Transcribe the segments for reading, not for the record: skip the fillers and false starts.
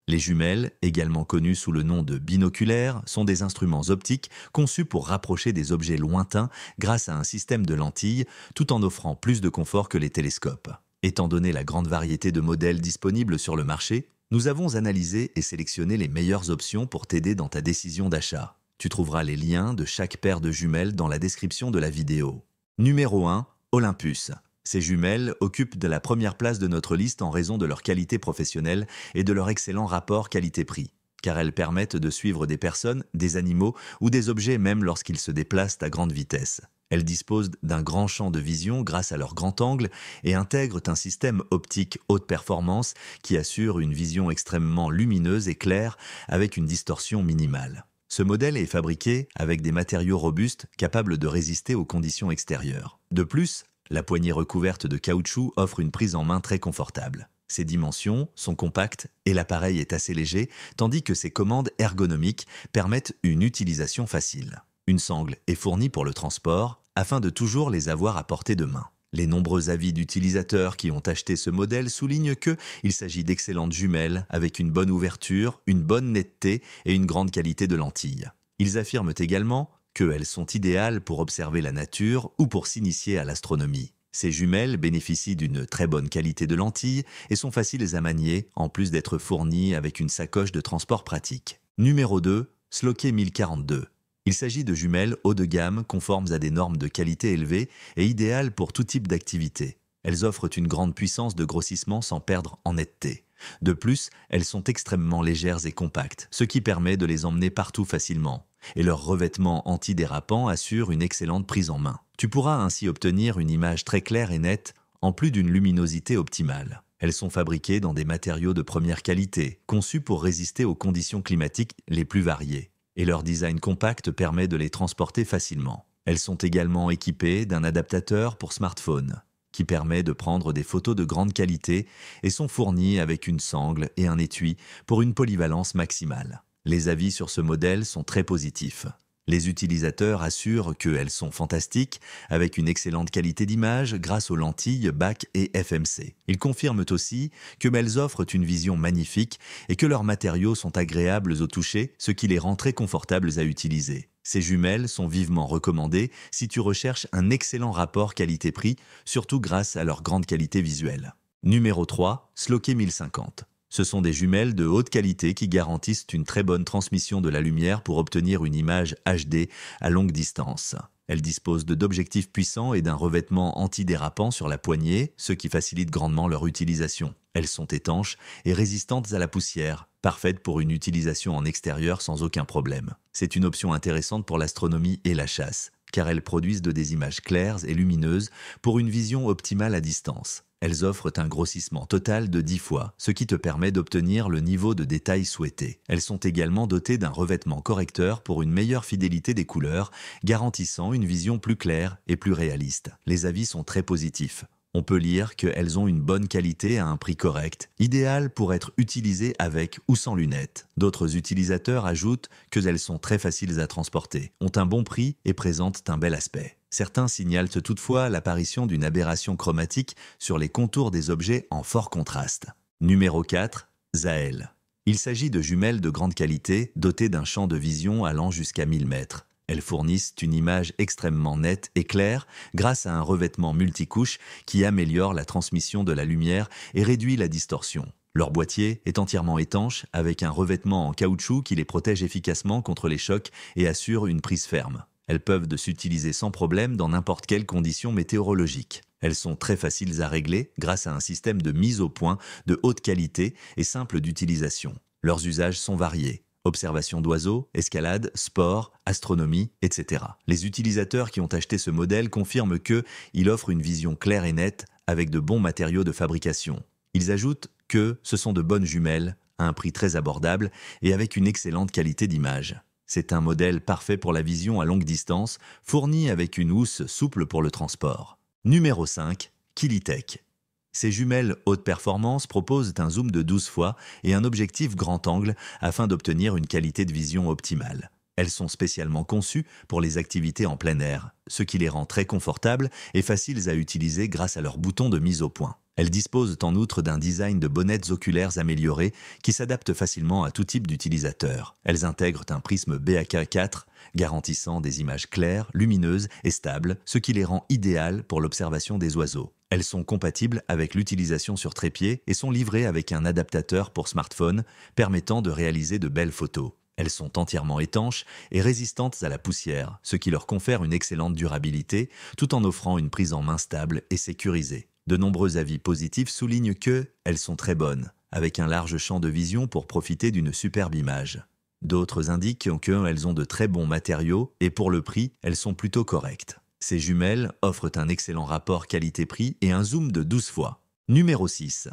Les jumelles, également connues sous le nom de binoculaires, sont des instruments optiques conçus pour rapprocher des objets lointains grâce à un système de lentilles, tout en offrant plus de confort que les télescopes. Étant donné la grande variété de modèles disponibles sur le marché, nous avons analysé et sélectionné les meilleures options pour t'aider dans ta décision d'achat. Tu trouveras les liens de chaque paire de jumelles dans la description de la vidéo. Numéro 1. Olympus. Ces jumelles occupent de la première place de notre liste en raison de leur qualité professionnelle et de leur excellent rapport qualité-prix, car elles permettent de suivre des personnes, des animaux ou des objets même lorsqu'ils se déplacent à grande vitesse. Elles disposent d'un grand champ de vision grâce à leur grand angle et intègrent un système optique haute performance qui assure une vision extrêmement lumineuse et claire avec une distorsion minimale. Ce modèle est fabriqué avec des matériaux robustes capables de résister aux conditions extérieures. De plus, la poignée recouverte de caoutchouc offre une prise en main très confortable. Ses dimensions sont compactes et l'appareil est assez léger, tandis que ses commandes ergonomiques permettent une utilisation facile. Une sangle est fournie pour le transport afin de toujours les avoir à portée de main. Les nombreux avis d'utilisateurs qui ont acheté ce modèle soulignent qu'il s'agit d'excellentes jumelles avec une bonne ouverture, une bonne netteté et une grande qualité de lentilles. Ils affirment également qu'elles sont idéales pour observer la nature ou pour s'initier à l'astronomie. Ces jumelles bénéficient d'une très bonne qualité de lentilles et sont faciles à manier, en plus d'être fournies avec une sacoche de transport pratique. Numéro 2. Sloke 1042. Il s'agit de jumelles haut de gamme conformes à des normes de qualité élevées et idéales pour tout type d'activité. Elles offrent une grande puissance de grossissement sans perdre en netteté. De plus, elles sont extrêmement légères et compactes, ce qui permet de les emmener partout facilement. Et leur revêtement antidérapant assure une excellente prise en main. Tu pourras ainsi obtenir une image très claire et nette, en plus d'une luminosité optimale. Elles sont fabriquées dans des matériaux de première qualité, conçus pour résister aux conditions climatiques les plus variées. Et leur design compact permet de les transporter facilement. Elles sont également équipées d'un adaptateur pour smartphone, qui permet de prendre des photos de grande qualité et sont fournies avec une sangle et un étui pour une polyvalence maximale. Les avis sur ce modèle sont très positifs. Les utilisateurs assurent qu'elles sont fantastiques, avec une excellente qualité d'image grâce aux lentilles BAC et FMC. Ils confirment aussi qu'elles offrent une vision magnifique et que leurs matériaux sont agréables au toucher, ce qui les rend très confortables à utiliser. Ces jumelles sont vivement recommandées si tu recherches un excellent rapport qualité-prix, surtout grâce à leur grande qualité visuelle. Numéro 3. Sloke 1050. Ce sont des jumelles de haute qualité qui garantissent une très bonne transmission de la lumière pour obtenir une image HD à longue distance. Elles disposent d'objectifs puissants et d'un revêtement antidérapant sur la poignée, ce qui facilite grandement leur utilisation. Elles sont étanches et résistantes à la poussière, parfaites pour une utilisation en extérieur sans aucun problème. C'est une option intéressante pour l'astronomie et la chasse, car elles produisent des images claires et lumineuses pour une vision optimale à distance. Elles offrent un grossissement total de 10 fois, ce qui te permet d'obtenir le niveau de détail souhaité. Elles sont également dotées d'un revêtement correcteur pour une meilleure fidélité des couleurs, garantissant une vision plus claire et plus réaliste. Les avis sont très positifs. On peut lire qu'elles ont une bonne qualité à un prix correct, idéal pour être utilisées avec ou sans lunettes. D'autres utilisateurs ajoutent qu'elles sont très faciles à transporter, ont un bon prix et présentent un bel aspect. Certains signalent toutefois l'apparition d'une aberration chromatique sur les contours des objets en fort contraste. Numéro 4. Zael. Il s'agit de jumelles de grande qualité, dotées d'un champ de vision allant jusqu'à 1000 mètres. Elles fournissent une image extrêmement nette et claire grâce à un revêtement multicouche qui améliore la transmission de la lumière et réduit la distorsion. Leur boîtier est entièrement étanche avec un revêtement en caoutchouc qui les protège efficacement contre les chocs et assure une prise ferme. Elles peuvent s'utiliser sans problème dans n'importe quelle condition météorologique. Elles sont très faciles à régler grâce à un système de mise au point de haute qualité et simple d'utilisation. Leurs usages sont variés. Observation d'oiseaux, escalade, sport, astronomie, etc. Les utilisateurs qui ont acheté ce modèle confirment qu'il offre une vision claire et nette avec de bons matériaux de fabrication. Ils ajoutent que ce sont de bonnes jumelles, à un prix très abordable et avec une excellente qualité d'image. C'est un modèle parfait pour la vision à longue distance, fourni avec une housse souple pour le transport. Numéro 5. Kilitech. Ces jumelles haute performance proposent un zoom de 12 fois et un objectif grand angle afin d'obtenir une qualité de vision optimale. Elles sont spécialement conçues pour les activités en plein air, ce qui les rend très confortables et faciles à utiliser grâce à leurs boutons de mise au point. Elles disposent en outre d'un design de bonnettes oculaires améliorées qui s'adaptent facilement à tout type d'utilisateur. Elles intègrent un prisme BAK4 garantissant des images claires, lumineuses et stables, ce qui les rend idéales pour l'observation des oiseaux. Elles sont compatibles avec l'utilisation sur trépied et sont livrées avec un adaptateur pour smartphone permettant de réaliser de belles photos. Elles sont entièrement étanches et résistantes à la poussière, ce qui leur confère une excellente durabilité tout en offrant une prise en main stable et sécurisée. De nombreux avis positifs soulignent qu'elles sont très bonnes, avec un large champ de vision pour profiter d'une superbe image. D'autres indiquent qu'elles ont de très bons matériaux et pour le prix, elles sont plutôt correctes. Ces jumelles offrent un excellent rapport qualité-prix et un zoom de 12 fois. Numéro 6.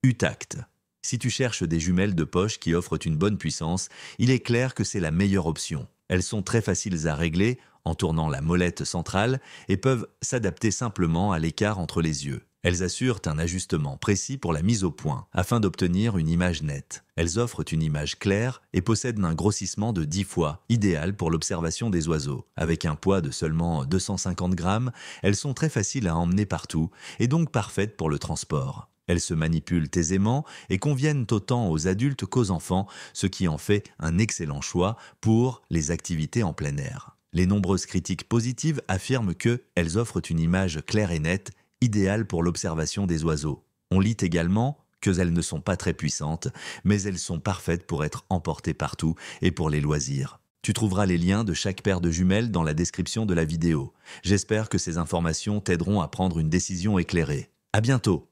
Utact. Si tu cherches des jumelles de poche qui offrent une bonne puissance, il est clair que c'est la meilleure option. Elles sont très faciles à régler en tournant la molette centrale et peuvent s'adapter simplement à l'écart entre les yeux. Elles assurent un ajustement précis pour la mise au point, afin d'obtenir une image nette. Elles offrent une image claire et possèdent un grossissement de 10 fois, idéal pour l'observation des oiseaux. Avec un poids de seulement 250 grammes, elles sont très faciles à emmener partout et donc parfaites pour le transport. Elles se manipulent aisément et conviennent autant aux adultes qu'aux enfants, ce qui en fait un excellent choix pour les activités en plein air. Les nombreuses critiques positives affirment qu'elles offrent une image claire et nette, idéale pour l'observation des oiseaux. On lit également qu'elles ne sont pas très puissantes, mais elles sont parfaites pour être emportées partout et pour les loisirs. Tu trouveras les liens de chaque paire de jumelles dans la description de la vidéo. J'espère que ces informations t'aideront à prendre une décision éclairée. À bientôt!